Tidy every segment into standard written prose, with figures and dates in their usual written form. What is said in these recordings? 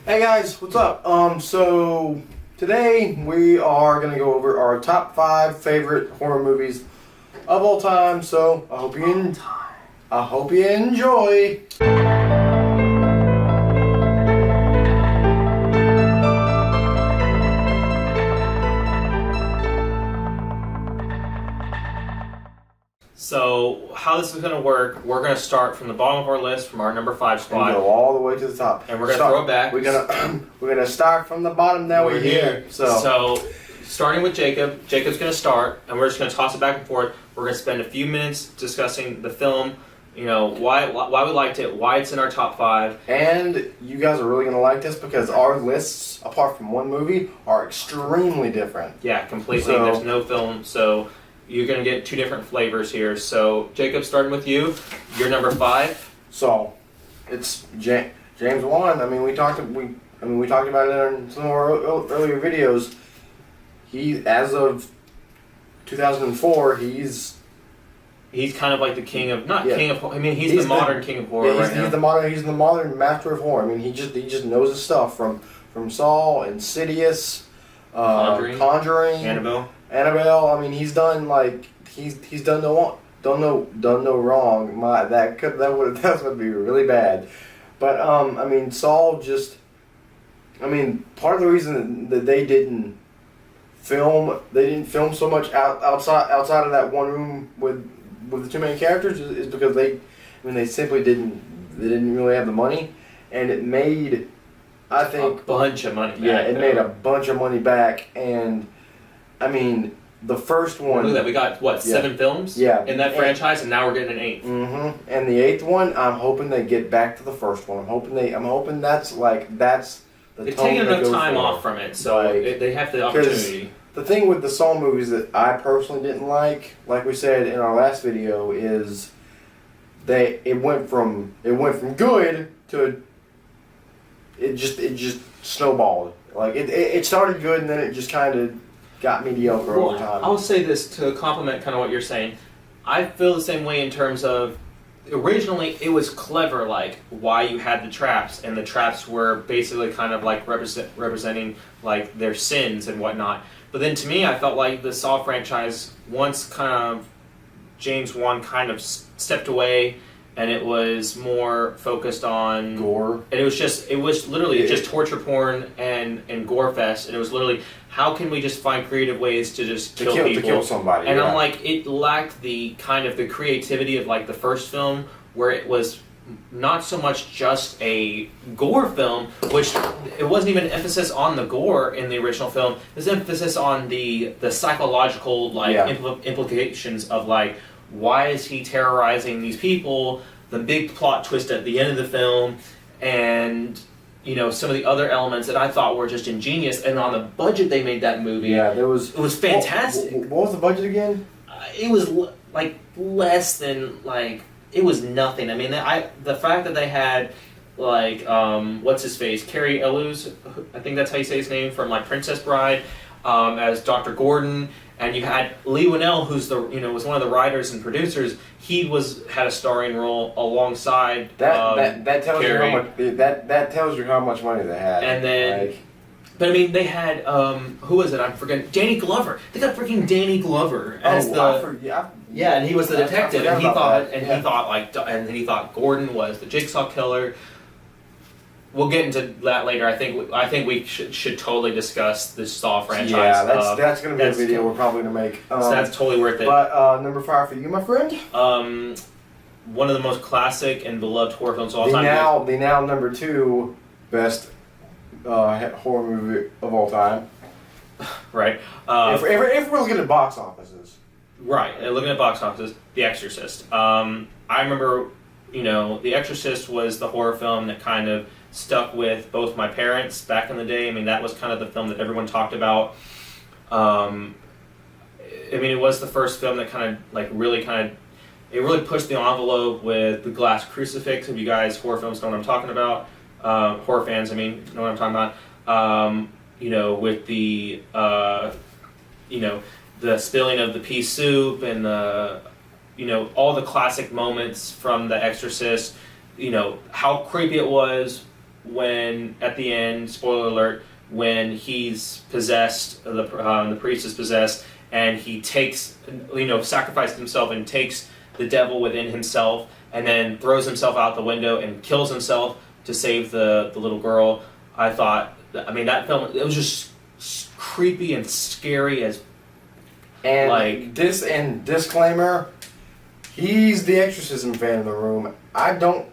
Hey guys, what's up? So today we are gonna go over our top 5 favorite horror movies of all time. So I hope you enjoy. So how this is going to work, we're going to start from the bottom of our list, from our number 5 And spot, go all the way to the top. and we're going to throw it back. We're gonna start from the bottom. Now we're here. So starting with Jacob, Jacob's going to start, and we're just going to toss it back and forth. We're going to spend a few minutes discussing the film, you know, why we liked it, why it's in our top 5. And you guys are really gonna like this because our lists, apart from one movie, are extremely different. Yeah, completely. So- There's no film, so you're going to get 2 different flavors here. So Jacob, starting with you, you're number 5. So it's James Wan. I mean, we talked about it in some of our earlier videos. He, as of 2004, he's He's kind of like the king of Yeah. king of. I mean, he's He's the modern king of horror yeah, right now. he's the modern master of horror. I mean, he just knows his stuff from Saw, Insidious, Conjuring, Annabelle. I mean, he's done he's done no wrong. That would be really bad. But I mean, Saul just. I mean, part of the reason that they didn't film so much outside of that one room with the 2 main characters is because they simply didn't really have the money, and it made, I think, A bunch of money. yeah, back, it though. made a bunch of money back. And I mean, the first one, Look at that. We got what, 7 films? Yeah. In that And- franchise, and now we're getting an 8th. and the 8th one, I'm hoping they get back to the first one. I'm hoping that's the They've tone taken they enough go time for. off from it, so Like, they have the opportunity. The thing with the Saw movies that I personally didn't like we said in our last video, is it went from good to it just snowballed. Like it started good and then it just kind of got mediocre over time. I'll say this to complement kind of what you're saying. I feel the same way in terms of originally it was clever, like why you had the traps, and the traps were basically kind of like representing like their sins and whatnot. But then to me, I felt like the Saw franchise, once kind of James Wan kind of stepped away, and it was more focused on Gore. and it was literally just torture porn and gore fest, and it was literally, how can we just find creative ways to just kill people? To kill somebody. And yeah. I'm like, it lacked the kind of the creativity of like the first film, where it was not so much just a gore film, which it wasn't even an emphasis on the gore in the original film. There's emphasis on the psychological like Yeah. implications of like, why is he terrorizing these people? The big plot twist at the end of the film, and you know, some of the other elements that I thought were just ingenious. And on the budget they made that movie, Yeah, there was. it was fantastic. What was the budget again? It was like less than like, it was nothing. I mean, the fact that they had like what's his face, Carrie Ellis, I think that's how you say his name, from like Princess Bride, as Dr. Gordon, and you had Lee Winnell, who's was one of the writers and producers. He had a starring role alongside That tells Carrie. you how much that tells you how much money they had. And then- like, But I mean, they had who was it? I'm forgetting. Danny Glover. They got freaking Danny Glover as yeah, and he was the detective, and he thought, and then he thought Gordon was the Jigsaw killer. We'll get into that later. I think we should totally discuss the Saw franchise. Yeah, that's gonna be a that's- video we're probably gonna make. So that's totally worth it. But number 5 for you, my friend. One of the most classic and beloved horror films of all The time. now number 2 best horror movie of all time. Right. If we're looking at box offices. Right, and looking at box offices, The Exorcist. I remember, The Exorcist was the horror film that kind of stuck with both my parents back in the day. I mean, that was kind of the film that everyone talked about. It was the first film that it really pushed the envelope with the glass crucifix. If you guys, horror films, know what I'm talking about. Horror fans, know what I'm talking about. With the, the spilling of the pea soup and all the classic moments from The Exorcist, how creepy it was, when at the end, spoiler alert, when he's possessed, the priest is possessed, and he takes, sacrificed himself and takes the devil within himself, and then throws himself out the window and kills himself to save the little girl. I thought, that film, it was just creepy and scary as. And disclaimer, he's the exorcism fan in the room. I don't.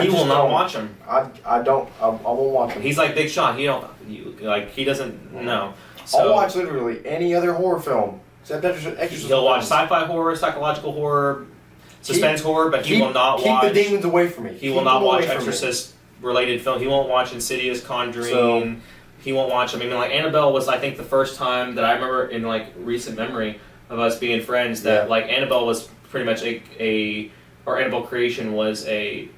He will not watch him. I don't. I won't watch him. He's like Big Sean. He doesn't know. So I'll watch literally any other horror film except exorcism. He'll watch sci-fi horror, psychological horror, suspense horror, but he will not watch. Keep the demons away from me. He will not watch Exorcist-related film. He won't watch Insidious, Conjuring. He won't watch them. Annabelle was, I think, the first time that I remember in recent memory of us being friends that Annabelle was pretty much or Annabelle Creation was a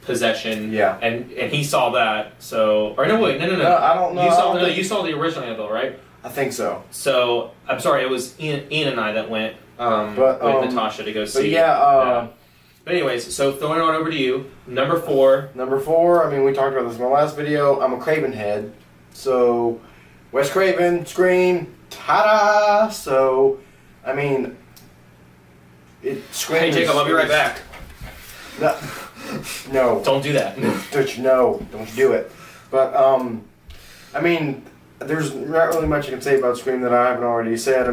possession. Yeah. And he saw that. So, or no, wait, no. I don't know. You saw the original Annabelle, right? I think so. So I'm sorry, it was Ian and I that went with Natasha to go see. But yeah. But anyways, so throwing it on over to you. Number 4. Number 4. We talked about this in my last video. I'm a Craven head. So, Wes Craven, Scream, ta-da! So, Scream. Hey Jacob, I'll be right back. No. Don't do that. No, don't do it. But, there's not really much I can say about Scream that I haven't already said.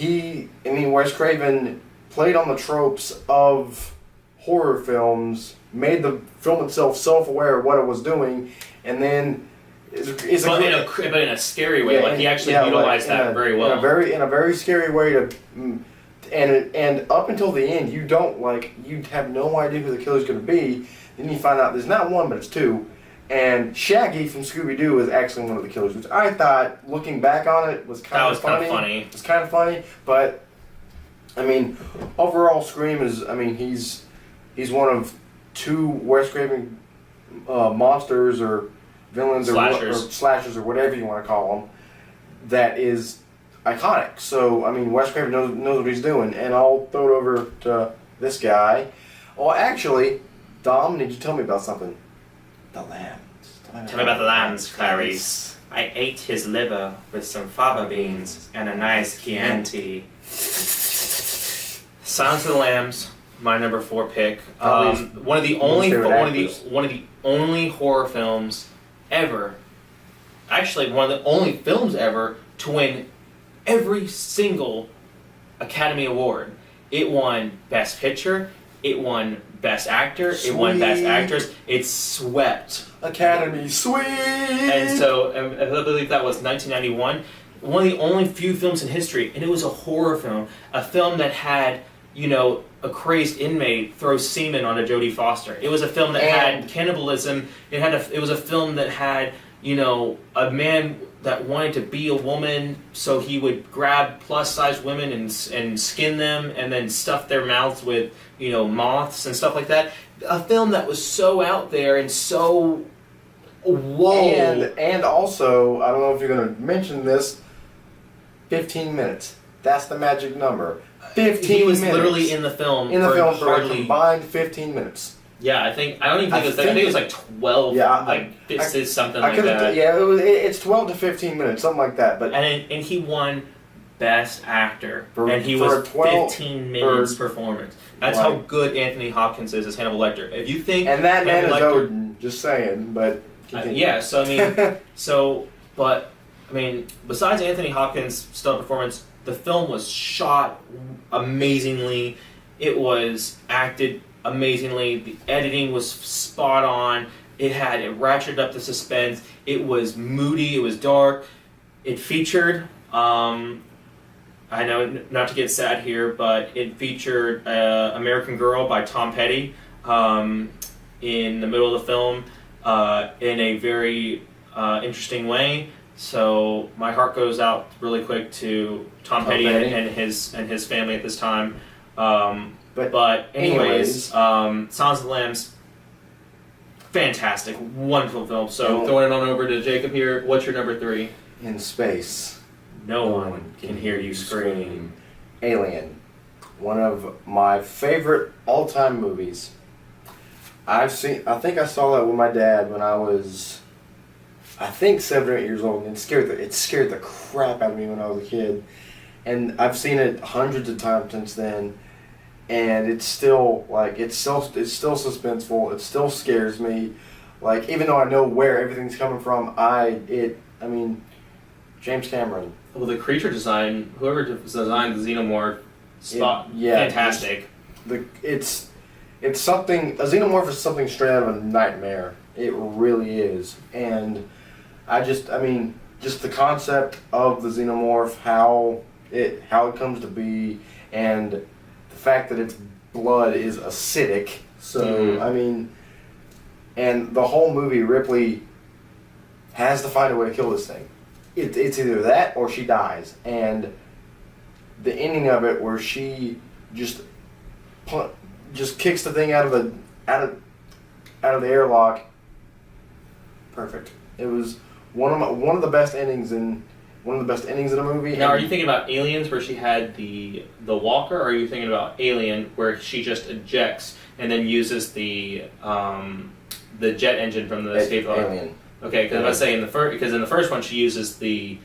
Wes Craven played on the tropes of horror films, made the film itself self-aware of what it was doing, and then but in a scary way. He actually utilized that very well. In a very scary way and up until the end, you have no idea who the killer's going to be. Then you find out there's not one, but it's two. And Shaggy from Scooby-Doo is actually one of the killers, which I thought, looking back on it, was kind of funny. It was kind of funny, but overall, Scream is. He's one of 2 Wes Craven monsters or villains or slashers or whatever you want to call them. That is iconic. So Wes Craven knows what he's doing, and I'll throw it over to this guy. Oh, actually, Dom, need you tell me about something? The lambs. Tell me about the lambs, Clarice. I ate his liver with some fava beans and a nice Chianti. Silence of the Lambs, my number 4 pick. One of the only horror films ever. Actually, one of the only films ever to win every single Academy Award. It won Best Picture. It won Best Actor. Sweet. It won Best Actress. It swept Academy. Sweet. And so, I believe that was 1991. One of the only few films in history, and it was a horror film. A film that had, a crazed inmate throw semen on a Jodie Foster. It was a film that had cannibalism. It was a film that had, a man that wanted to be a woman, so he would grab plus-sized women and skin them and then stuff their mouths with, moths and stuff like that. A film that was so out there and so whoa. And also, I don't know if you're going to mention this, 15 minutes. That's the magic number. 15 He was minutes. Literally in the film for a combined 15 minutes. Yeah, I think it was like 12. Yeah, something like that. Yeah, it's 12 to 15 minutes, something like that. But and he won Best Actor, and he was 15 minutes performance. That's how good Anthony Hopkins is as Hannibal Lecter. If you think and that man is Odin, just saying. But yeah, so besides Anthony Hopkins' stellar performance, the film was shot amazingly. It was acted amazingly. The editing was spot on. It ratcheted up the suspense. It was moody. It was dark. It featured, I know not to get sad here, but it featured American Girl by Tom Petty in the middle of the film in a very interesting way. So my heart goes out really quick to Tom Petty and his family at this time. But anyways, Silence of the Lambs, fantastic, wonderful film. So throwing it on over to Jacob here. What's your number 3? In Space. No one can hear you scream. Alien. One of my favorite all-time movies. I think I saw that with my dad when I was, I think 7 or 8 years old, and it scared the crap out of me when I was a kid. And I've seen it hundreds of times since then, and it's still it's still suspenseful. It still scares me. Like, even though I know where everything's coming from, I mean, James Cameron. Well, the creature design, whoever designed the xenomorph, fantastic. It's something. A xenomorph is something straight out of a nightmare. It really is, and just the concept of the xenomorph, how it comes to be, and the fact that its blood is acidic. So and the whole movie, Ripley has to find a way to kill this thing. It's either that or she dies, and the ending of it where she just kicks the thing out of the airlock. Perfect. It was one of the best endings in a movie. Now, are you thinking about Aliens, where she had the walker, or are you thinking about Alien, where she just ejects and then uses the jet engine from the escape pod? Alien. Okay, because I was saying in the first one she uses the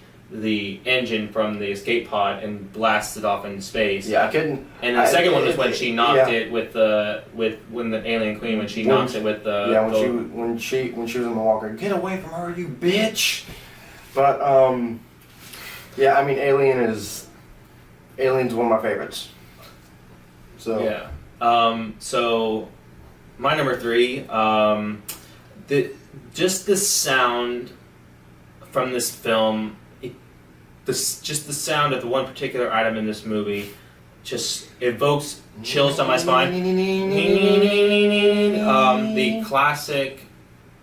engine from the escape pod and blasts it off into space. Yeah, I couldn't. And the second one was when she knocked it with the alien queen, when she knocked it with the when she was in the walker. Get away from her, you bitch! But Alien's one of my favorites. So yeah. So my number 3, just the sound from this film, just the sound of the one particular item in this movie just evokes chills down my spine. The classic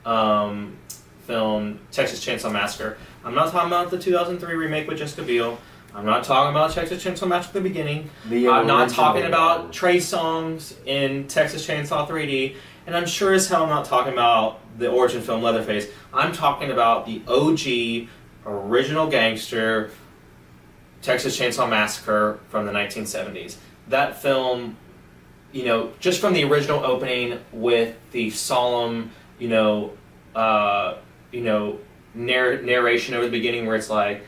film Texas Chainsaw Massacre. I'm not talking about the 2003 remake with Jessica Biel. I'm not talking about Texas Chainsaw Massacre at the beginning. I'm not talking about Trey Songz in Texas Chainsaw 3D. And I'm sure as hell not talking about the origin film Leatherface. I'm talking about the OG, original gangster, Texas Chainsaw Massacre from the 1970s. That film, just from the original opening with the solemn, narration over the beginning where it's like,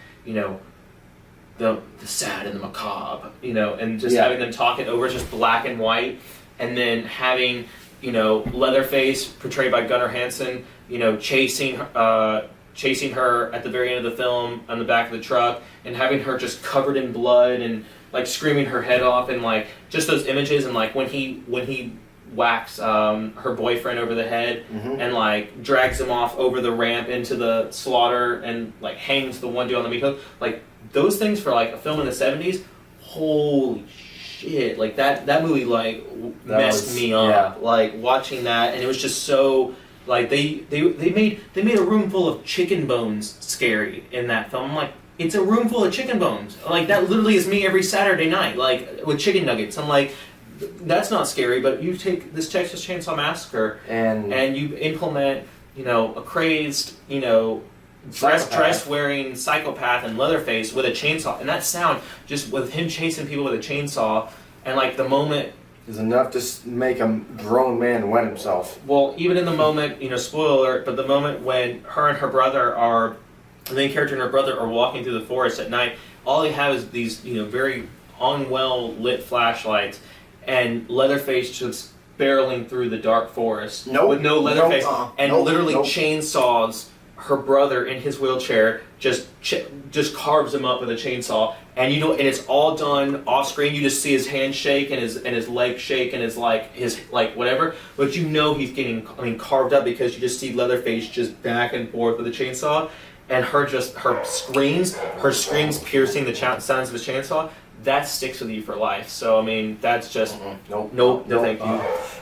the sad and the macabre, and just having them talk it over just black and white, and then having, Leatherface portrayed by Gunnar Hansen, chasing her at the very end of the film on the back of the truck, and having her just covered in blood and like screaming her head off, and like just those images, and like when he whacks her boyfriend over the head and like drags him off over the ramp into the slaughter and like hangs the one dude on the meat hook, like those things for like a film in the 70s, holy shit, like that movie like messed me up, like watching that, and it was just so like they made a room full of chicken bones scary in that film. I'm like, it's a room full of chicken bones, like that literally is me every Saturday night, like with chicken nuggets. I'm like, that's not scary, but you take this Texas Chainsaw Massacre and you implement, a crazed, dress wearing psychopath and Leatherface with a chainsaw, and that sound just with him chasing people with a chainsaw, and like the moment is enough to make a grown man wet himself. Well, even in the moment, spoiler alert, but the moment when her and her brother are, the main character and her brother are walking through the forest at night, all they have is these, very unwell lit flashlights, and Leatherface just barreling through the dark forest with no Leatherface, literally chainsaws her brother in his wheelchair, just carves him up with a chainsaw, and and it's all done off screen. You just see his hand shake and his leg shake and his whatever, but he's getting carved up, because you just see Leatherface just back and forth with a chainsaw, and her screams piercing the sounds of his chainsaw. That sticks with you for life. So that's just no, thank you.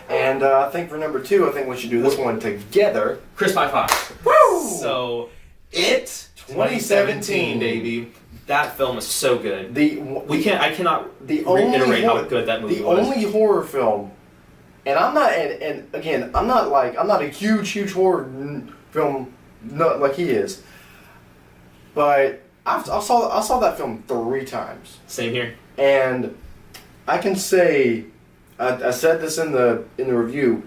And I think for number 2, I think we should do this one together. Chris High Five. Woo! So It 2017, baby. That film is so good. I cannot reiterate how good that movie was. The only horror film, and I'm not, and again, I'm not a huge horror film nut like he is, but I saw that film 3 times. Same here. And I can say, I said this in the review,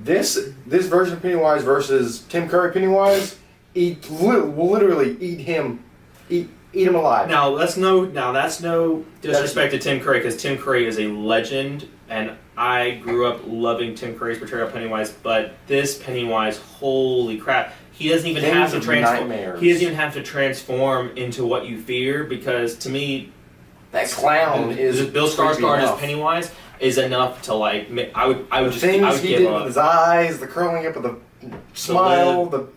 this version of Pennywise versus Tim Curry Pennywise, literally eat him alive. Now that's no disrespect to Tim Curry, because Tim Curry is a legend, and I grew up loving Tim Curry's portrayal of Pennywise. But this Pennywise, holy crap, he doesn't even have to transform. He doesn't even have to transform into what you fear, because to me, that clown is Bill Skarsgård as Pennywise is enough to like. I would just things I would he give did up. with his eyes, the curling up of the smile,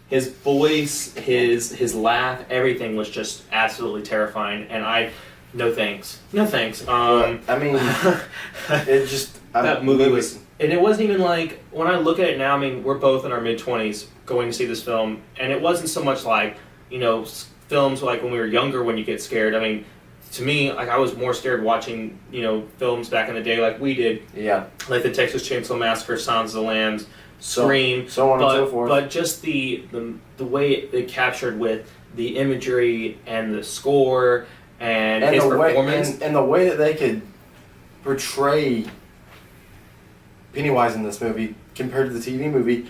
his voice, his laugh, everything was just absolutely terrifying, and no thanks. I mean, it just that movie was, and it wasn't even like, when I look at it now. I mean, we're both in our mid-20s going to see this film, and it wasn't so much like, films like when we were younger when you get scared. I mean, to me, like, I was more scared watching films back in the day like we did. Yeah. Like the Texas Chainsaw Massacre, Silence of the Lambs, Scream, so on and so forth. But just the way it captured with the imagery and the score and his performance, and the way that they could portray Pennywise in this movie compared to the TV movie,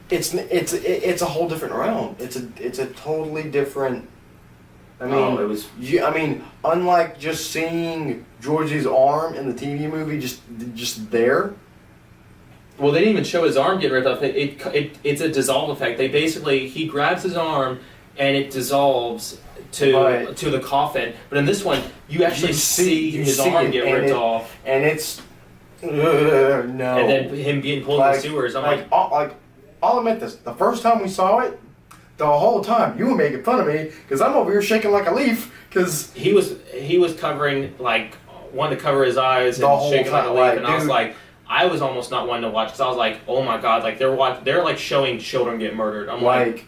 it's a whole different realm. It's a totally different. I mean, unlike just seeing Georgie's arm in the TV movie, just there. Well, they didn't even show his arm getting ripped off. It's a dissolve effect. He grabs his arm and it dissolves to the coffin. But in this one, you actually see his arm get ripped off, and it's no. And then him being pulled in the sewers. I'll admit this: the first time we saw it, the whole time you were making fun of me because I'm over here shaking like a leaf because he was covering, like, wanting to cover his eyes and shaking like a leaf, and I was like. I was almost not wanting to watch because I was like, oh my god, like they're like showing children get murdered. I'm like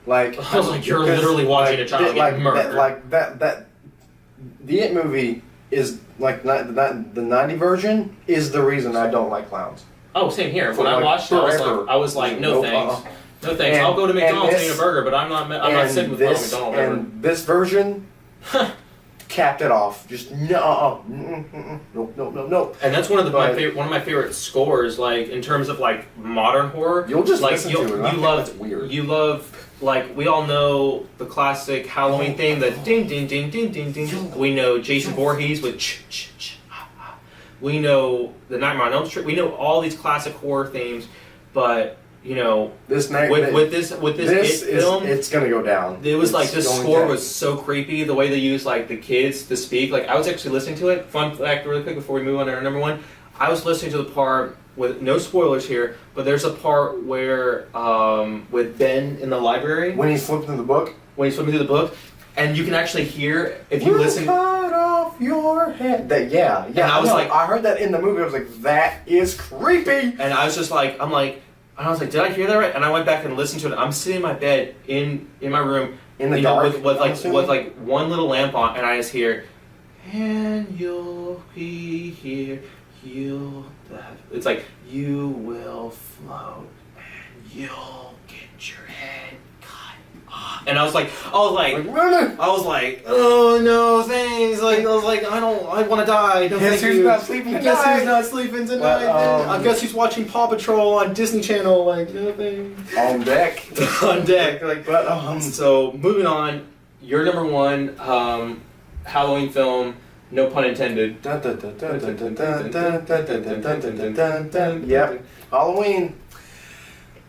I was like, you're literally watching a child get murdered. That the It movie is like the 90 version is the reason I don't like clowns. Oh, same here. When I watched it, I was like, no thanks. No thanks. I'll go to McDonald's and eat a burger, but I'm not sitting with McDonald's ever. And this version capped it off. Just nope. And that's one of my favorite scores. Like in terms of like modern horror, you'll just like listen to it. You love, like, we all know the classic Halloween theme, the ding ding ding ding ding ding. We know Jason Voorhees with ch ch ch. We know the Nightmare on Elm Street. We know all these classic horror themes, but this film, it's gonna go down. It was like this score was so creepy. The way they used like the kids to speak. Like I was actually listening to it. Fun fact, really quick, before we move on to our number one. I was listening to the part with no spoilers here, but there's a part where with Ben in the library when he's flipping through the book. And you can actually hear if you listen. Cut off your head. Yeah. And I was like, I heard that in the movie. I was like, that is creepy. And I was just like, I was like, did I hear that right? And I went back and listened to it. I'm sitting in my bed in my room in the dark with one little lamp on, and I just hear, and you'll be here. It's like you will float, and you'll get your head cut off. And I was like, oh no, thanks. Like I was like, I want to die. No, guess who's not sleeping tonight? Guess who's not sleeping tonight? I guess who's watching Paw Patrol on Disney Channel? Like nothing. On deck. On deck. Like, but so moving on. Your number one Halloween film. No pun intended. Yep. Halloween.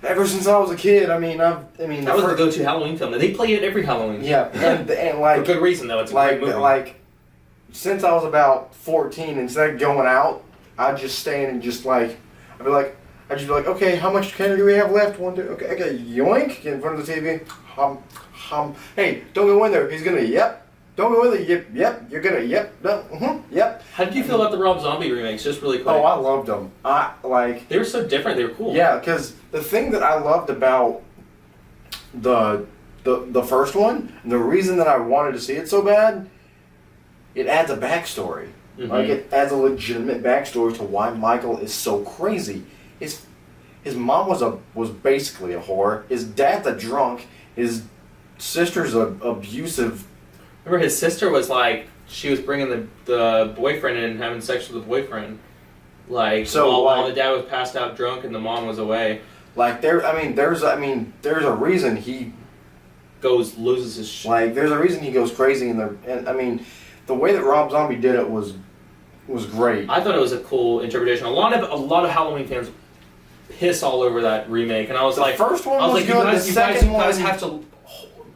Ever since I was a kid, I mean, that was the go-to Halloween film. They play it every Halloween. Yeah, and like for good reason though. It's a great movie. Like since I was about 14, instead of going out, I'd just stand and just like I'd just be like, okay, how much candy do we have left? One, two, okay, yoink, get in front of the TV. Hey, don't go in there. He's gonna yep. Don't go in there. Yep. You're gonna yep. No. Yep. How did you feel about the Rob Zombie remakes? Just really quick. Oh, I loved them. They were so different. They were cool. Yeah, because the thing that I loved about the first one, and the reason that I wanted to see it so bad, it adds a backstory. Mm-hmm. Like it adds a legitimate backstory to why Michael is so crazy. His mom was basically a whore. His dad's a drunk. His sister's abusive. Remember, his sister was like, she was bringing the boyfriend in and having sex with the boyfriend. Like, So, while like- the dad was passed out drunk and the mom was away, Like there's a reason he loses his shit. like there's a reason he goes crazy and I mean, the way that Rob Zombie did it was great. I thought it was a cool interpretation. A lot of Halloween fans piss all over that remake, and I was The like, first one I was was like, good. you guys one, have to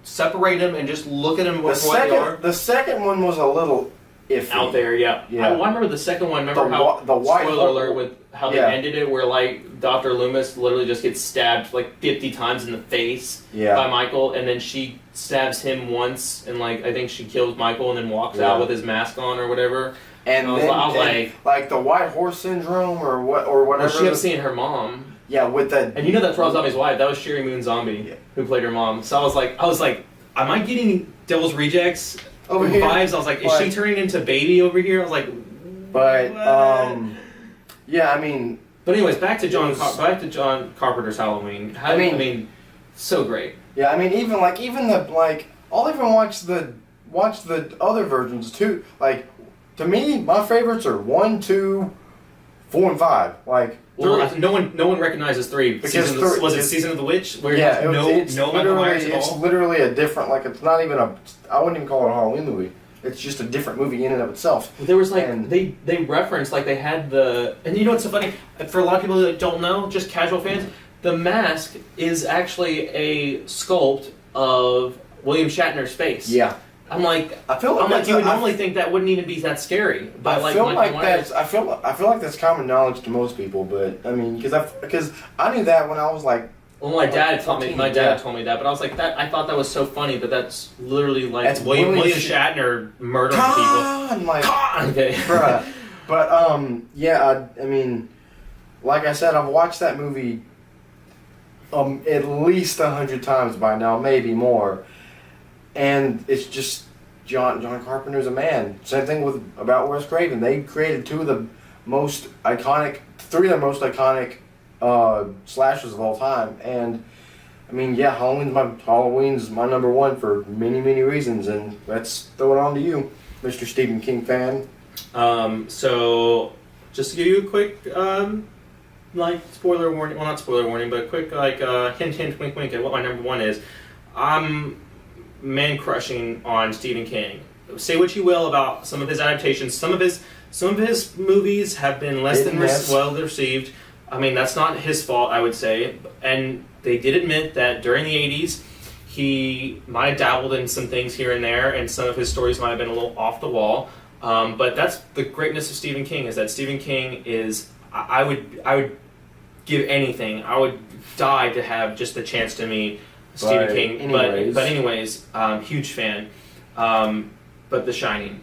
separate them and just look at them the for what they are. second, the second one was a little iffy. Out there, yeah. Yeah. I remember the second one. Remember The how white spoiler hole- alert with how Yeah. they ended it, where like Dr. Loomis literally just gets stabbed like 50 times in the face by Yeah. Michael, and then she stabs him once, and like I think she kills Michael, and then walks Yeah. out with his mask on or whatever. And I was then like, the white horse syndrome or whatever. Well, she kept seeing her mom, Yeah, with that. and you know that's Rob Zombie's wife. That was Sherry Moon Zombie, Yeah. who played her mom. So I was like, am I getting Devil's Rejects Over here. vibes? I was like, is she But- turning into Baby over here? I was like, But what? yeah, I mean, But anyways, back to John It was- John Carpenter's Halloween. I mean- so great. yeah, I mean, even the like, I'll even watch the other versions too. Like, to me, my favorites are 1, 2, 4, and 5. Like, Well, three- no one recognizes 3. Because Was it it's- Season of the Witch? Where yeah, it's no Michael Myers at it's all? literally a different. Like, it's not even a. I wouldn't even call it a Halloween movie. It's just a different movie in and of itself. There was like and- they referenced like they had and you know what's so funny for a lot of people that don't know, just casual fans, the mask is actually a sculpt of William Shatner's face. Yeah, I'm like I feel like that's you would a- I- normally think that wouldn't even be that scary, but I feel Michael like Myers- that's I feel like that's common knowledge to most people, but I mean, because I knew that when I was like, Well, my dad told me. My Yeah. dad told me that, but I was like, that. I thought that was so funny, but that's literally like That's William William Shatner murdering people. "Con!" like, Okay. bruh. But yeah, I mean, like I said, I've watched that movie at least 100 times by now, maybe more, and it's just John Carpenter's a man. Same thing about Wes Craven. They created three of the most iconic slashers of all time, and I mean, yeah, Halloween's my number one for many reasons, and let's throw it on to you, Mr. Stephen King fan. So, just to give you a quick, like spoiler warning. Well, not spoiler warning, but a quick hint, wink, wink at what my number one is. I'm man crushing on Stephen King. Say what you will about some of his adaptations. Some of his movies have been less than Yes. well received. I mean, that's not his fault, I would say. And they did admit that during the 80s, he might have dabbled in some things here and there, and some of his stories might have been a little off the wall. But that's the greatness of Stephen King, is that Stephen King is... I would give anything. I would die to have just the chance to meet Stephen But King. anyways. But anyways, huge fan. But The Shining.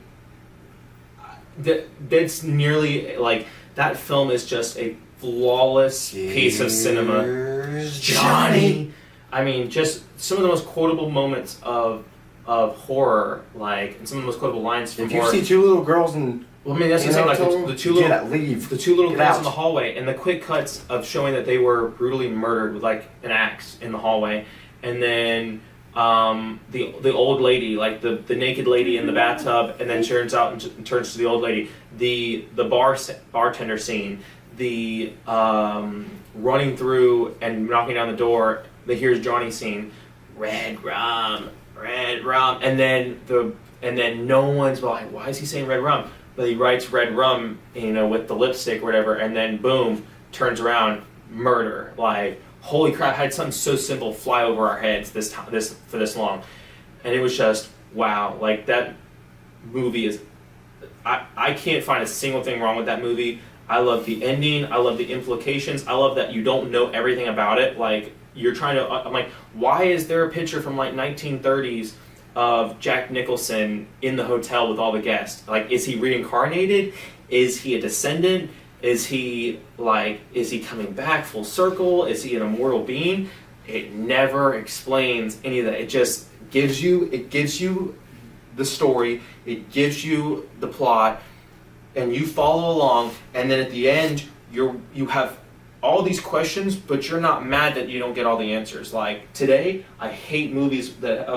That's nearly... Like, that film is just a flawless piece of cinema. Here's Johnny. I mean, just some of the most quotable moments of horror, like, and some of the most quotable lines from If you horror. see two little girls in Well, I mean, that's the thing. Like the two get little out, leave. the two little Get girls out. in the hallway, and the quick cuts of showing that they were brutally murdered with like an axe in the hallway, and then the old lady, like the naked lady in the bathtub, and then turns to the old lady. The bartender scene, the running through and knocking down the door. The Here's Johnny scene, red rum, and then no one's like, why is he saying red rum? But he writes red rum, with the lipstick or whatever, and then boom, turns around, murder. Like, holy crap! Had something so simple fly over our heads for this long, and it was just wow. Like, that movie is, I can't find a single thing wrong with that movie. I love the ending. I love the implications. I love that you don't know everything about it. Like, you're trying to. I'm like, why is there a picture from like 1930s? Of Jack Nicholson in the hotel with all the guests? Like, is he reincarnated? Is he a descendant? Is he coming back full circle? Is he an immortal being? It never explains any of that. It just gives you the story, it gives you the plot, and you follow along, and then at the end you have all these questions, but you're not mad that you don't get all the answers. Like, today, I hate movies that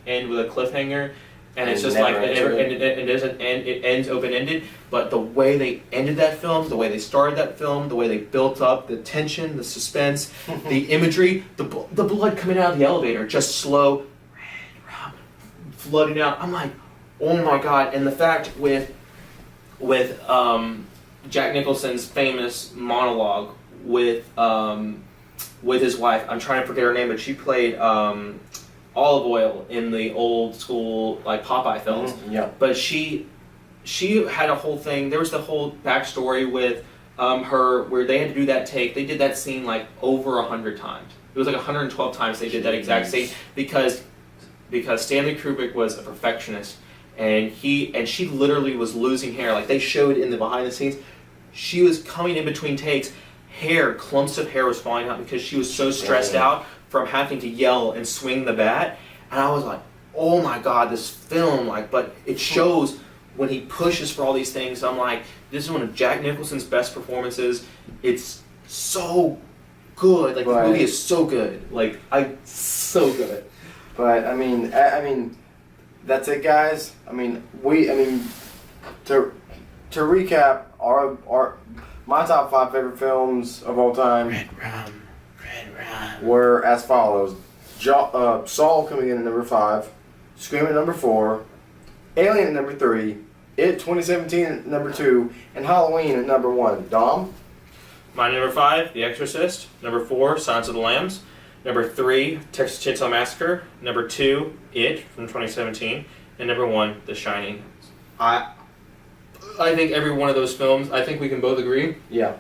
end with a cliffhanger, And it's And just never like, and ends it doesn't end, it ends open-ended, but the way they ended that film, the way they started that film, the way they built up the tension, the suspense, the imagery, the blood coming out of the elevator, just slow, flooding out. I'm like, oh my god! And the fact with Jack Nicholson's famous monologue with his wife, I'm trying to forget her name, but she played Olive Oil in the old school like Popeye films. Yeah. But she had a whole thing. There was the whole backstory with her where they had to do that take. They did that scene like over 100 times. It was like 112 times they did that exact scene because Stanley Kubrick was a perfectionist, and she literally was losing hair. Like they showed in the behind the scenes, she was coming in between takes. Clumps of hair was falling out because she was so stressed out from having to yell and swing the bat. And I was like, oh my god, this film, like, but it shows when he pushes for all these things. I'm like, this is one of Jack Nicholson's best performances. It's so good. Like, the movie is so good. Like, so good. But I mean, that's it, guys. To recap, my top 5 favorite films of all time Red Rum. were as follows: Saw coming in at number 5, Scream at number 4, Alien at number 3, It 2017 at number 2, and Halloween at number 1. Dom? My number 5, The Exorcist. Number 4, Silence of the Lambs. Number 3, Texas Chainsaw Massacre. Number 2, It from 2017. And number 1, The Shining. I think every one of those films, I think we can both agree. Yeah.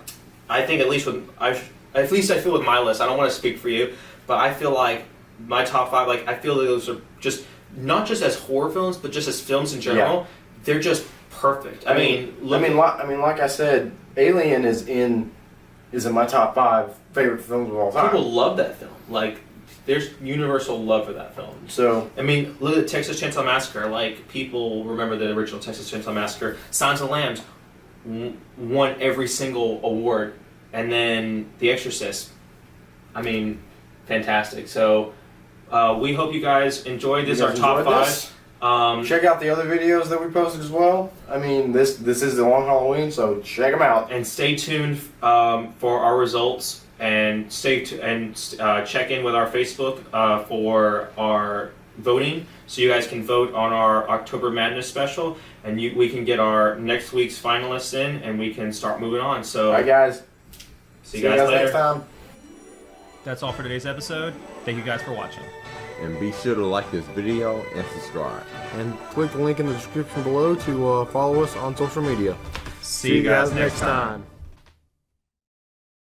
I think at least I feel with my list, I don't want to speak for you, but I feel like my top 5, like I feel like those are just, not just as horror films, but just as films in general, they're just perfect. I mean, like I said, Alien is in my top 5 favorite films of all time. People love that film. Like, there's universal love for that film. So, I mean, look at Texas Chainsaw Massacre. Like, people remember the original Texas Chainsaw Massacre. Silence of the Lambs won every single award. And then The Exorcist. I mean, fantastic. So, we hope you guys enjoyed this, our top 5. Check out the other videos that we posted as well. I mean, this is the long Halloween, so check them out. And stay tuned for our results. And check in with our Facebook for our voting, so you guys can vote on our October Madness special, and we can get our next week's finalists in, and we can start moving on. So, all right, guys. See you guys later. Next time. That's all for today's episode. Thank you guys for watching. And be sure to like this video and subscribe. And click the link in the description below to follow us on social media. See you guys next time.